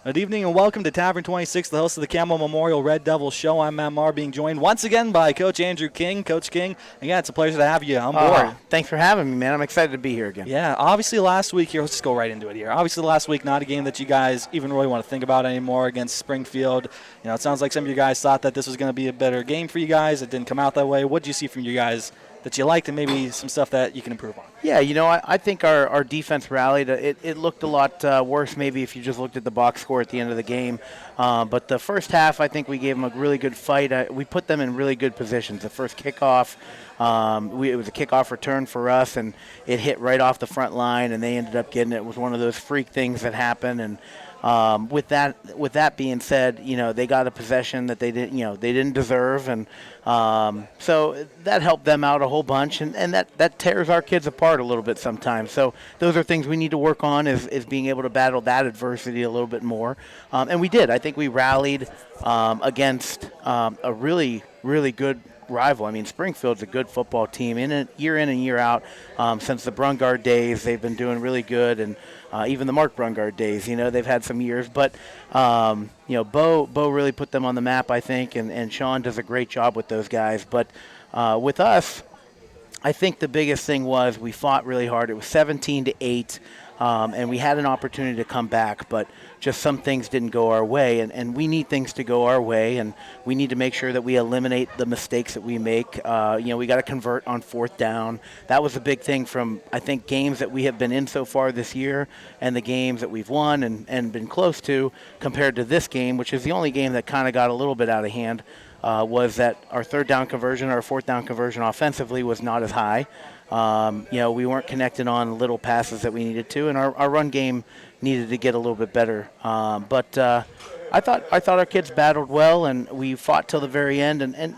Good evening and welcome to Tavern 26, the host of the Campbell Memorial Red Devil Show. I'm Matt Marr, being joined once again by Coach Andrew King. Coach King, again, it's a pleasure to have you on board. Thanks for having me, man. I'm excited to be here again. Yeah, obviously last week here, let's just go right into it here. Obviously last week, not a game that you guys even really want to think about anymore against Springfield. You know, it sounds like some of you guys thought that this was going to be a better game for you guys. It didn't come out that way. What did you see from you guys that you liked and maybe some stuff that you can improve on? Yeah, I think our defense rallied. It looked a lot worse maybe if you just looked at the box score at the end of the game. But the first half, I think we gave them a really good fight. We put them in really good positions. The first kickoff, it was a kickoff return for us, and it hit right off the front line, and they ended up getting it. It was one of those freak things that happen. And with that being said, they got a possession that they didn't deserve, and so that helped them out a whole bunch, and that tears our kids apart a little bit sometimes. So those are things we need to work on, is being able to battle that adversity a little bit more, and we did. I think we rallied against a really, really good rival. I mean, Springfield's a good football team in and year out. Since the Brungard days, they've been doing really good, and even the Mark Brungard days, they've had some years. But, Bo really put them on the map, I think, and Sean does a great job with those guys. But with us, I think the biggest thing was we fought really hard. It was 17-8, and we had an opportunity to come back, but just some things didn't go our way, and we need things to go our way, and we need to make sure that we eliminate the mistakes that we make. We got to convert on fourth down. That was a big thing from, I think, games that we have been in so far this year and the games that we've won and been close to compared to this game, which is the only game that kind of got a little bit out of hand. Was that our third down conversion, our fourth down conversion offensively was not as high. We weren't connected on little passes that we needed to, and our run game needed to get a little bit better. But I thought our kids battled well, and we fought till the very end. And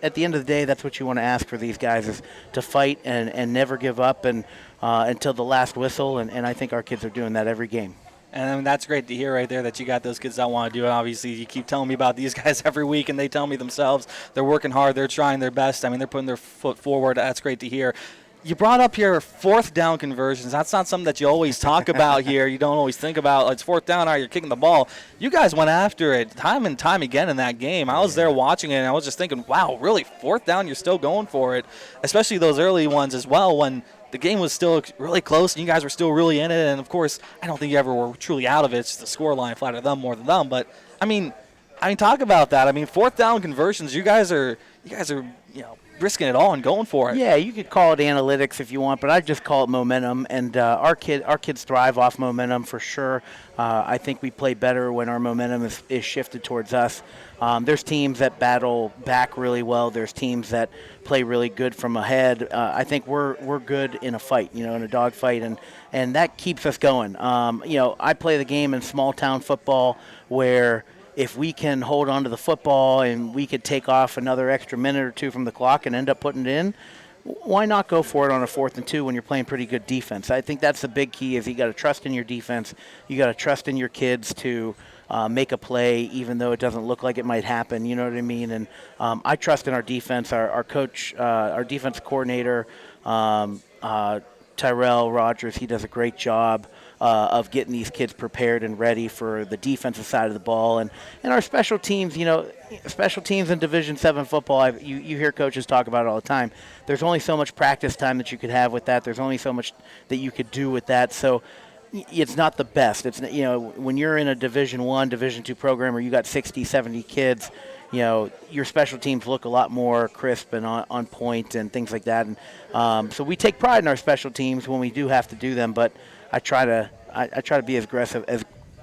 at the end of the day, that's what you want to ask for these guys, is to fight and never give up and until the last whistle. And I think our kids are doing that every game. And that's great to hear right there that you got those kids that want to do it. Obviously, you keep telling me about these guys every week, and they tell me themselves they're working hard, they're trying their best. I mean, they're putting their foot forward. That's great to hear. You brought up here fourth down conversions. That's not something that you always talk about here. You don't always think about, it's fourth down, all right, you're kicking the ball. You guys went after it time and time again in that game. I was there watching it, and I was just thinking, wow, really, fourth down, you're still going for it, especially those early ones as well when the game was still really close and you guys were still really in it. And, of course, I don't think you ever were truly out of it. It's just the scoreline flattered them more than them. But, I mean, talk about that. I mean, fourth down conversions, you guys are risking it all and going for it. Yeah, you could call it analytics if you want, but I just call it momentum. And our kids thrive off momentum for sure. I think we play better when our momentum is shifted towards us. There's teams that battle back really well. There's teams that play really good from ahead. I think we're good in a fight, in a dog fight, and that keeps us going. I play the game in small town football where if we can hold on to the football and we could take off another extra minute or two from the clock and end up putting it in, why not go for it on a 4th and 2 when you're playing pretty good defense? I think that's the big key, is you got to trust in your defense. You got to trust in your kids to make a play even though it doesn't look like it might happen, you know what I mean? And I trust in our defense. Our coach, our defense coordinator, Tyrell Rogers, he does a great job of getting these kids prepared and ready for the defensive side of the ball. And our special teams, special teams in Division VII football, you hear coaches talk about it all the time. There's only so much practice time that you could have with that. There's only so much that you could do with that. So it's not the best. It's when you're in a Division I, Division II program where you got 60, 70 kids, your special teams look a lot more crisp and on point and things like that. And so we take pride in our special teams when we do have to do them, but I try to be as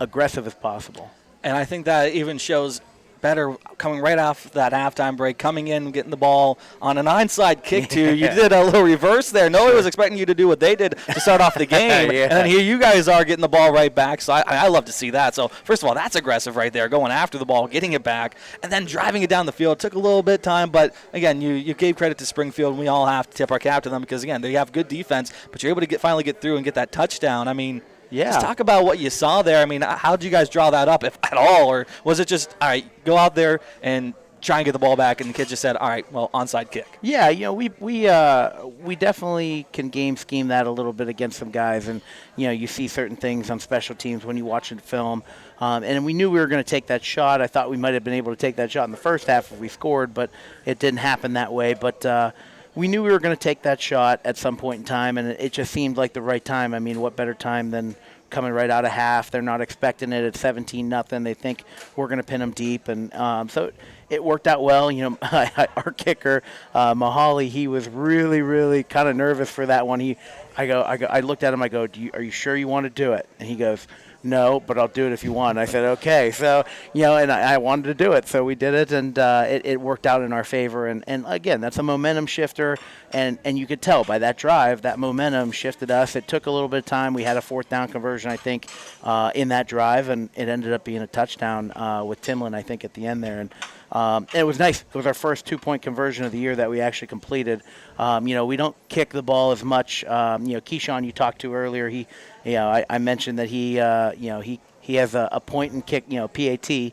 aggressive as possible. And I think that even shows better coming right off that halftime break, coming in, getting the ball on an onside kick to. You did a little reverse there. Nobody was expecting you to do what they did to start off the game. Yeah. And then here you guys are getting the ball right back. So I love to see that. So, first of all, that's aggressive right there, going after the ball, getting it back, and then driving it down the field. It took a little bit of time, but, again, you gave credit to Springfield, and we all have to tip our cap to them because, again, they have good defense, but you're able to finally get through and get that touchdown. I mean, yeah. Just talk about what you saw there. I mean, how did you guys draw that up, if at all? Or was it just, all right, go out there and try and get the ball back, and the kids just said, all right, well, onside kick. Yeah, we definitely can game scheme that a little bit against some guys, and you see certain things on special teams when you watch the film, and we knew we were going to take that shot. I thought we might have been able to take that shot in the first half if we scored, but it didn't happen that way. But we knew we were going to take that shot at some point in time, and it just seemed like the right time. I mean, what better time than coming right out of half? They're not expecting it at 17-0. They think we're going to pin them deep, and so it worked out well. Our kicker, Mahali, he was really, really kind of nervous for that one. I looked at him. I go, are you sure you want to do it? And he goes, no, but I'll do it if you want. I said, okay. So, and I wanted to do it. So we did it, and it worked out in our favor. And again, that's a momentum shifter. And you could tell by that drive, that momentum shifted us. It took a little bit of time. We had a fourth down conversion, I think, in that drive, and it ended up being a touchdown with Timlin, I think, at the end there. And it was nice. It was our first 2-point conversion of the year that we actually completed. We don't kick the ball as much. Keyshawn, you talked to earlier, I mentioned that he has a point and kick, PAT,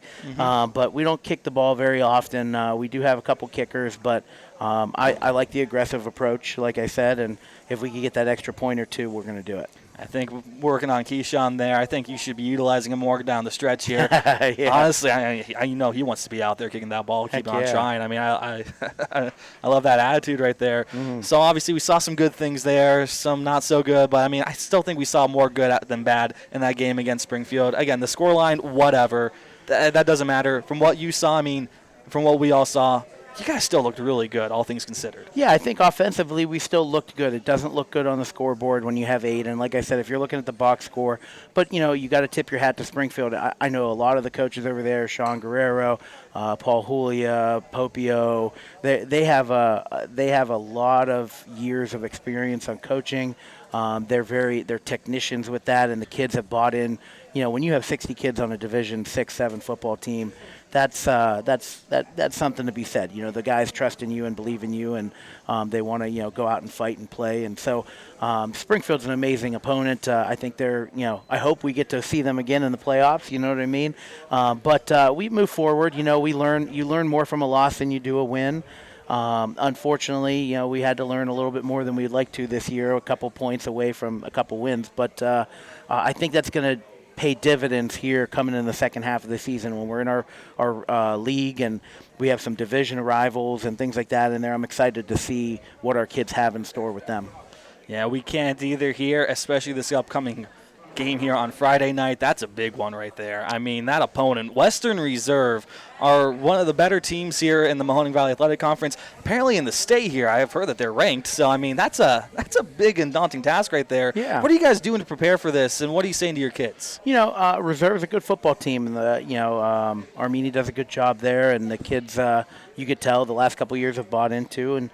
but we don't kick the ball very often. We do have a couple kickers, but I like the aggressive approach, like I said, and if we could get that extra point or two, we're going to do it. I think working on Keyshawn there, I think you should be utilizing him more down the stretch here. Yeah. Honestly, I know he wants to be out there kicking that ball, keep on trying. I mean, I love that attitude right there. Mm-hmm. So obviously we saw some good things there, some not so good, but I mean, I still think we saw more good than bad in that game against Springfield. Again, the scoreline, whatever, that doesn't matter. From what you saw, I mean, from what we all saw, you guys still looked really good, all things considered. Yeah, I think offensively we still looked good. It doesn't look good on the scoreboard when you have 8. And like I said, if you're looking at the box score, but, you got to tip your hat to Springfield. I know a lot of the coaches over there, Sean Guerrero, Paul Julia, Popio, they have a lot of years of experience on coaching. They're technicians with that, and the kids have bought in. When you have 60 kids on a Division 6, 7 football team, that's something to be said. The guys trust in you and believe in you, and they want to go out and fight and play. And so Springfield's an amazing opponent. I think they're I hope we get to see them again in the playoffs. You know what I mean? But we move forward. You learn more from a loss than you do a win. Unfortunately, we had to learn a little bit more than we'd like to this year, a couple points away from a couple wins. But I think that's going to pay dividends here coming in the second half of the season when we're in our league and we have some division rivals and things like that in there. I'm excited to see what our kids have in store with them. Yeah, we can't either here, especially this upcoming game here on Friday night. That's a big one right there. I mean, that opponent, Western Reserve, are one of the better teams here in the Mahoning Valley Athletic Conference. Apparently in the state here, I have heard that they're ranked. So, I mean, that's a big and daunting task right there. Yeah. What are you guys doing to prepare for this, and what are you saying to your kids? Reserve's a good football team. Armini does a good job there, and the kids, you could tell the last couple of years have bought into, and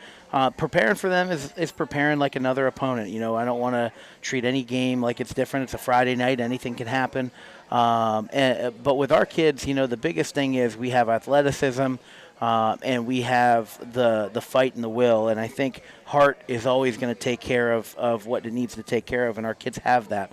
preparing for them is preparing like another opponent. I don't want to treat any game like it's different. It's a Friday night. Anything can happen. But with our kids, the biggest thing is we have athleticism and we have the fight and the will. And I think heart is always going to take care of what it needs to take care of, and our kids have that.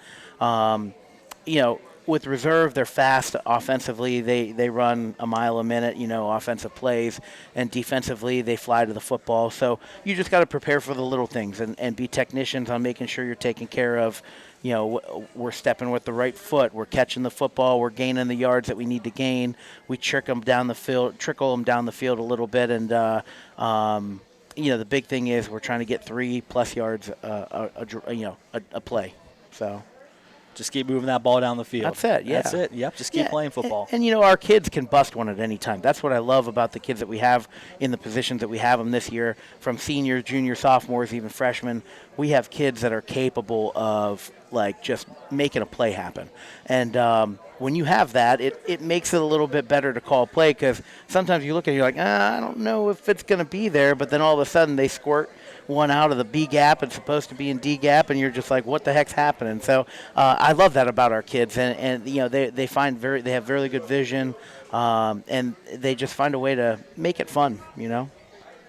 With Reserve, they're fast offensively. They run a mile a minute, offensive plays. And defensively, they fly to the football. So you just got to prepare for the little things and be technicians on making sure you're taking care of, we're stepping with the right foot. We're catching the football. We're gaining the yards that we need to gain. We trickle them down the field a little bit. And, the big thing is we're trying to get 3+ yards a play. So. Just keep moving that ball down the field. That's it, yeah. That's it, yep. Just keep playing football. And our kids can bust one at any time. That's what I love about the kids that we have in the positions that we have them this year, from seniors, juniors, sophomores, even freshmen. We have kids that are capable of, just making a play happen. And when you have that, it makes it a little bit better to call play, because sometimes you look at it, you're like, I don't know if it's going to be there, but then all of a sudden they squirt one out of the B gap. It's supposed to be in D gap, and you're just like, what the heck's happening? So I love that about our kids, and they have really good vision, and they just find a way to make it fun.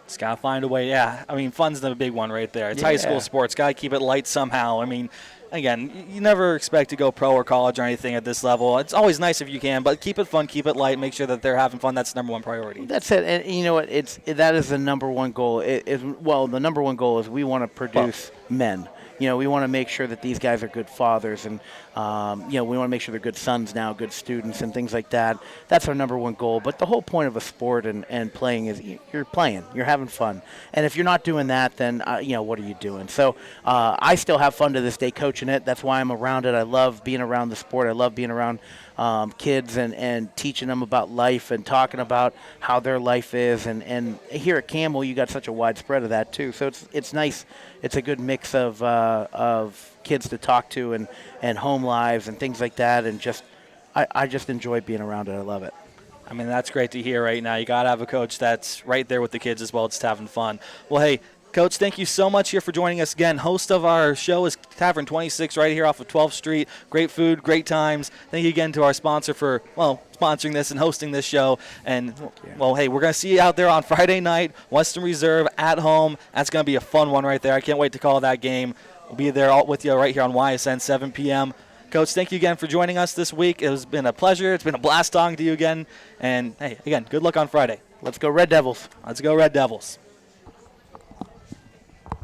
Just got to find a way. Yeah, I mean, fun's the big one right there. It's high school sports. Got to keep it light somehow. I mean, Again, you never expect to go pro or college or anything at this level. It's always nice if you can, but keep it fun, keep it light, make sure that they're having fun. That's the number one priority. That's it. And you know what? That is the number one goal. The number one goal is we want to produce men. We want to make sure that these guys are good fathers, and we want to make sure they're good sons now, good students, and things like that. That's our number one goal. But the whole point of a sport and playing is you're playing, you're having fun. And if you're not doing that, then what are you doing? So I still have fun to this day coaching it. That's why I'm around it. I love being around the sport. I love being around kids and teaching them about life and talking about how their life is. And here at Campbell, you got such a wide spread of that too. So it's nice. It's a good mix of kids to talk to and home lives and things like that. And I just enjoy being around it. I love it. I mean, that's great to hear right now. You got to have a coach that's right there with the kids as well, just having fun. Well, hey, Coach, thank you so much here for joining us again. Host of our show is Tavern 26 right here off of 12th Street. Great food, great times. Thank you again to our sponsor for, sponsoring this and hosting this show. And, hey, we're going to see you out there on Friday night, Western Reserve at home. That's going to be a fun one right there. I can't wait to call that game. We'll be there all with you right here on YSN, 7 p.m. Coach, thank you again for joining us this week. It has been a pleasure. It's been a blast talking to you again. And, hey, again, good luck on Friday. Let's go Red Devils. Let's go Red Devils.